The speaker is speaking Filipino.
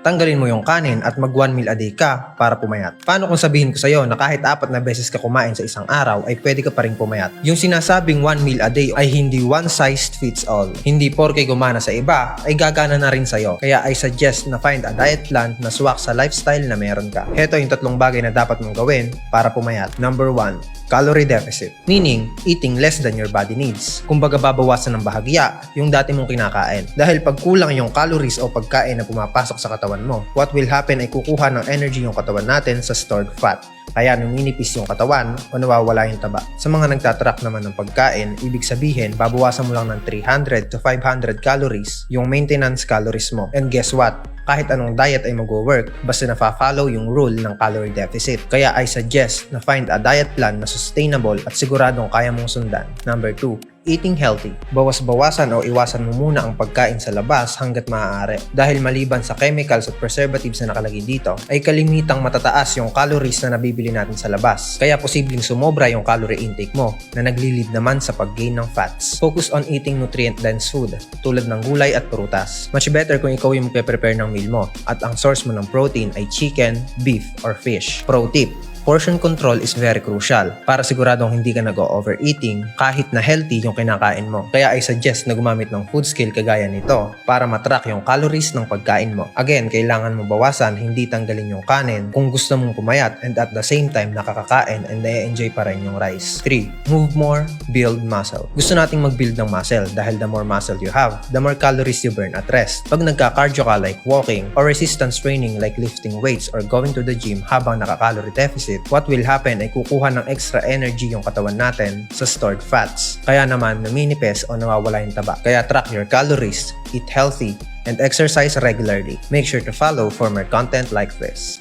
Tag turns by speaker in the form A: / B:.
A: Tanggalin mo yung kanin at mag 1 meal a day ka para pumayat. Paano kung sabihin ko sa'yo na kahit 4 na beses ka kumain sa isang araw ay pwede ka pa rin pumayat? Yung sinasabing 1 meal a day ay hindi one size fits all. Hindi porke gumana sa iba ay gagana na rin sa'yo. Kaya I suggest na find a diet plan na swak sa lifestyle na meron ka. Heto yung 3 bagay na dapat mong gawin para pumayat. Number 1, calorie deficit. Meaning, eating less than your body needs. Kumbaga babawasan ng bahagya yung dati mong kinakain. Dahil pag kulang yung calories o pagkain na pumapasok sa katawan mo, what will happen ay kukuha ng energy yung katawan natin sa stored fat. Kaya numinipis yung katawan o nawawala yung taba. Sa mga nagtatrack naman ng pagkain, ibig sabihin, babawasan mo lang ng 300 to 500 calories yung maintenance calories mo. And guess what? Kahit anong diet ay mag-work basta na-follow yung rule ng calorie deficit. Kaya I suggest na find a diet plan na sustainable at siguradong kaya mong sundan. Number 2, eating healthy. Bawas-bawasan o iwasan mo muna ang pagkain sa labas hanggat maaari. Dahil maliban sa chemicals at preservatives na nakalagay dito, ay kalimitang matataas yung calories na nabibili natin sa labas. Kaya posibleng sumobra yung calorie intake mo na naglilid naman sa pag-gain ng fats. Focus on eating nutrient-dense food tulad ng gulay at prutas. Much better kung ikaw yung magpe-prepare ng meal mo at ang source mo ng protein ay chicken, beef, or fish. Pro tip: portion control is very crucial para siguradong hindi ka nag-overeating kahit na healthy yung kinakain mo. Kaya I suggest na gumamit ng food scale kagaya nito para matrack yung calories ng pagkain mo. Again, kailangan mo bawasan, hindi tanggalin yung kanin kung gusto mong pumayat and at the same time nakakakain and na-enjoy pa rin yung rice. 3. Move more, build muscle. Gusto nating mag-build ng muscle dahil the more muscle you have, the more calories you burn at rest. Pag nagka-cardio ka like walking or resistance training like lifting weights or going to the gym habang naka-calorie deficit, what will happen ay kukuha ng extra energy yung katawan natin sa stored fats. Kaya naman naminipes o nawawala yung taba. Kaya track your calories, eat healthy, and exercise regularly. Make sure to follow for more content like this.